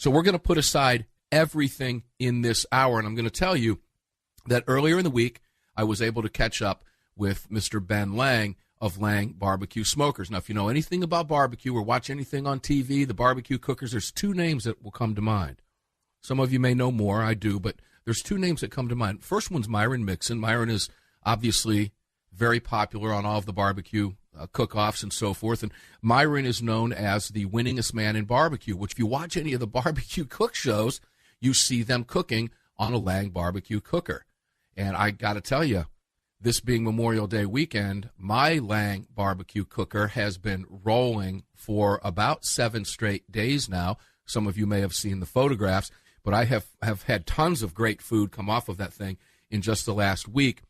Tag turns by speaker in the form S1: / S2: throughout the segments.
S1: So we're going to put aside everything in this hour, and I'm going to tell you that earlier in the week, I was able to catch up with Mr. Ben Lang of Lang Barbecue Smokers. Now, if you know anything about barbecue or watch anything on TV, the barbecue cookers, there's two names that will come to mind. Some of you may know more, I do, but there's two names that come to mind. First one's Myron Mixon. Myron is obviously very popular on all of the barbecue cook-offs and so forth, and Myron is known as the winningest man in barbecue, which if you watch any of the barbecue cook shows, you see them cooking on a Lang barbecue cooker. And I got to tell you, this being Memorial Day weekend, my Lang barbecue cooker has been rolling for about 7 straight days now. Some of you may have seen the photographs, but I have had tons of great food come off of that thing in just the last week,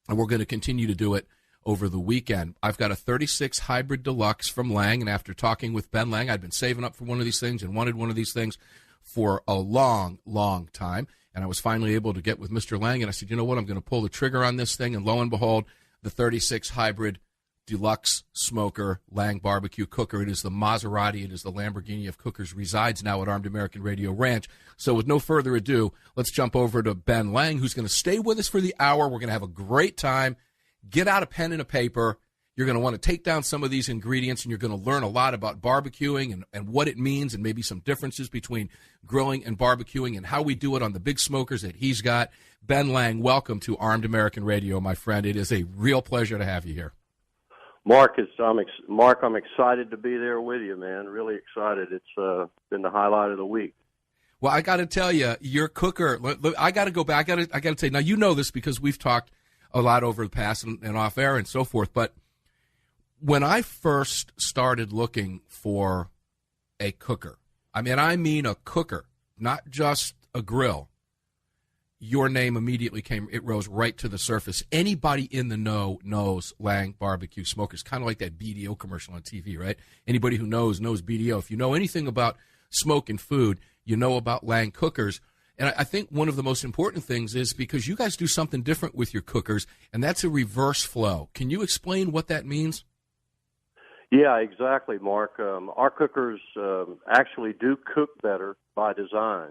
S1: and we're going to continue to do it over the weekend. I've got a 36 Hybrid Deluxe from Lang, and after talking with Ben Lang, I'd been saving up for one of these things and wanted one of these things for a long, long time. And I was finally able to get with Mr. Lang, and I said, you know what, I'm going to pull the trigger on this thing. And lo and behold, the 36 Hybrid Deluxe Smoker Lang Barbecue Cooker. It is the Maserati. It is the Lamborghini of cookers. Resides now at Armed American Radio Ranch. So with no further ado, let's jump over to Ben Lang, who's going to stay with us for the hour. We're going to have a great time. Get out a pen and a paper. You're going to want to take down some of these ingredients, and you're going to learn a lot about barbecuing and what it means and maybe some differences between grilling and barbecuing and how we do it on the big smokers that he's got. Ben Lang, welcome to Armed American Radio, my friend. It is a real pleasure to have you here.
S2: Mark, I'm excited to be there with you, man. Really excited. It's been the highlight of the week.
S1: Well, I got to tell you, your cooker, I got to go back. I got to tell you, now you know this because we've talked a lot over the past and off air and so forth, but when I first started looking for a cooker, I mean a cooker, not just a grill, your name immediately it rose right to the surface. Anybody in the know knows Lang Barbecue Smokers, kind of like that BDO commercial on TV, right? Anybody who knows BDO. If you know anything about smoking food, you know about Lang cookers. And I think one of the most important things is because you guys do something different with your cookers, and that's a reverse flow. Can you explain what that means?
S2: Yeah, exactly, Mark. Our cookers actually do cook better by design.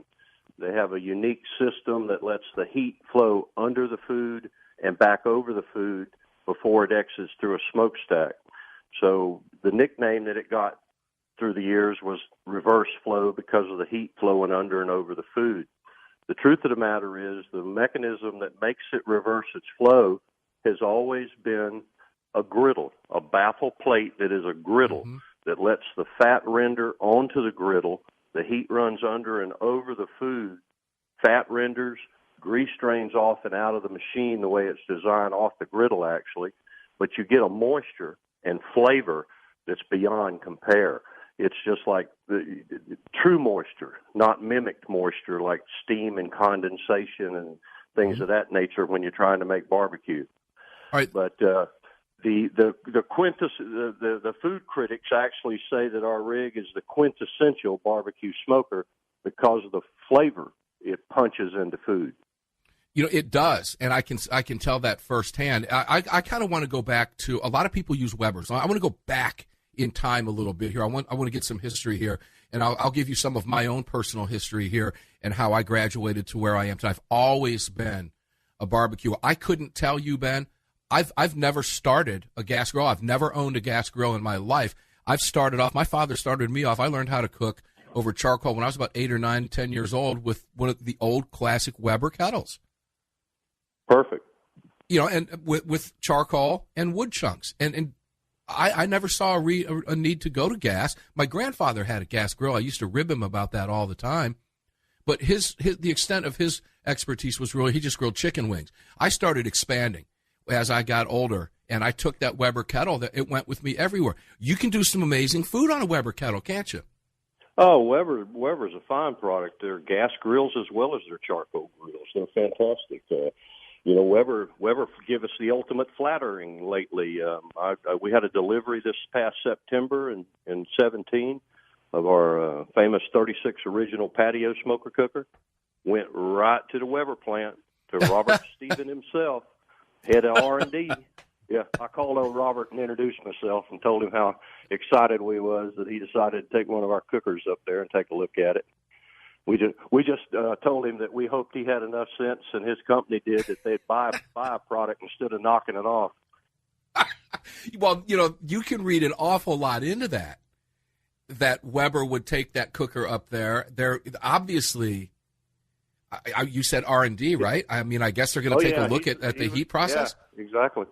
S2: They have a unique system that lets the heat flow under the food and back over the food before it exits through a smokestack. So the nickname that it got through the years was reverse flow because of the heat flowing under and over the food. The truth of the matter is the mechanism that makes it reverse its flow has always been a griddle, a baffle plate that is a griddle that lets the fat render onto the griddle. The heat runs under and over the food. Fat renders, grease drains off and out of the machine the way it's designed off the griddle, actually. But you get a moisture and flavor that's beyond compare. It's just like the true moisture, not mimicked moisture like steam and condensation and things of that nature when you're trying to make barbecue.
S1: All right.
S2: But the food critics actually say that our rig is the quintessential barbecue smoker because of the flavor it punches into food.
S1: You know, it does, and I can tell that firsthand. I kind of want to go back to, a lot of people use Weber's. I want to go back in time a little bit here. I want to get some history here, and I'll give you some of my own personal history here and how I graduated to where I am today. I've always been a barbecuer. I couldn't tell you, Ben, I've never started a gas grill. I've never owned a gas grill in my life. I've started off, my father started me off. I learned how to cook over charcoal when I was about 8 or 9, 10 years old with one of the old classic Weber kettles.
S2: Perfect.
S1: You know, and with charcoal and wood chunks. And I never saw a need to go to gas. My grandfather had a gas grill. I used to rib him about that all the time. But the extent of his expertise was really, he just grilled chicken wings. I started expanding as I got older, and I took that Weber kettle. It went with me everywhere. You can do some amazing food on a Weber kettle, can't you?
S2: Oh, Weber's a fine product. They're gas grills as well as their charcoal grills. They're fantastic. Weber give us the ultimate flattering lately. We had a delivery this past September in 17 of our famous 36 original patio smoker cooker. Went right to the Weber plant, to Robert Stephen himself, head of R&D. Yeah, I called over Robert and introduced myself and told him how excited we was that he decided to take one of our cookers up there and take a look at it. We just told him that we hoped he had enough sense, and his company did, that they'd buy a product instead of knocking it off.
S1: Well, you can read an awful lot into that Weber would take that cooker up there. They're obviously, you said R&D, right? I mean, I guess they're going to take a look at the heat process.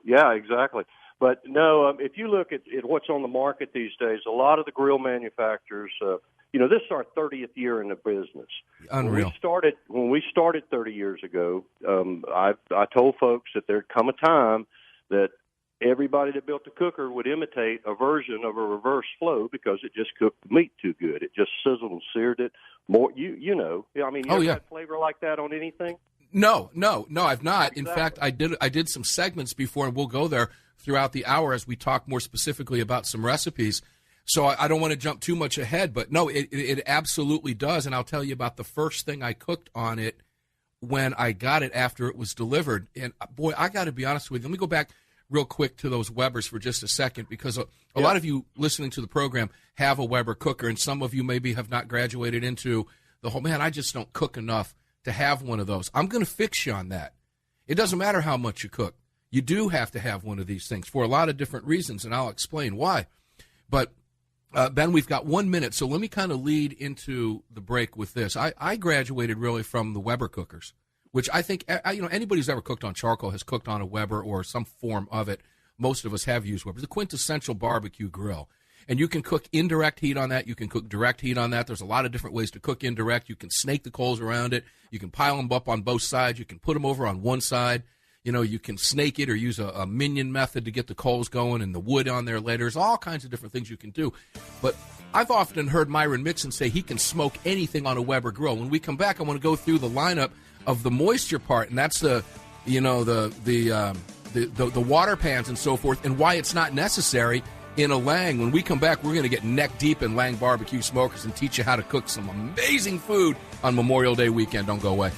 S2: Yeah, exactly. But no, if you look at what's on the market these days, a lot of the grill manufacturers, this is our 30th year in the business.
S1: Unreal.
S2: When we started 30 years ago, I told folks that there'd come a time that everybody that built a cooker would imitate a version of a reverse flow because it just cooked the meat too good. It just sizzled and seared it more. You know. I mean, you ever had flavor like that on anything?
S1: No, I've not.
S2: Exactly.
S1: In fact, I did some segments before, and we'll go there throughout the hour as we talk more specifically about some recipes. So I don't want to jump too much ahead, but no, it absolutely does. And I'll tell you about the first thing I cooked on it when I got it after it was delivered. And boy, I got to be honest with you. Let me go back real quick to those Webers for just a second, because a lot of you listening to the program have a Weber cooker, and some of you maybe have not graduated into the whole, man, I just don't cook enough to have one of those. I'm going to fix you on that. It doesn't matter how much you cook. You do have to have one of these things for a lot of different reasons, and I'll explain why. But, Ben, we've got 1 minute, so let me kind of lead into the break with this. I graduated really from the Weber cookers, which I think, anybody who's ever cooked on charcoal has cooked on a Weber or some form of it. Most of us have used Weber. It's a quintessential barbecue grill. And you can cook indirect heat on that. You can cook direct heat on that. There's a lot of different ways to cook indirect. You can snake the coals around it. You can pile them up on both sides. You can put them over on one side. You can snake it or use a minion method to get the coals going and the wood on there later. There's all kinds of different things you can do. But I've often heard Myron Mixon say he can smoke anything on a Weber grill. When we come back, I want to go through the lineup of the moisture part, and that's the water pans and so forth, and why it's not necessary in a Lang. When we come back, we're going to get neck deep in Lang barbecue smokers and teach you how to cook some amazing food on Memorial Day weekend. Don't go away.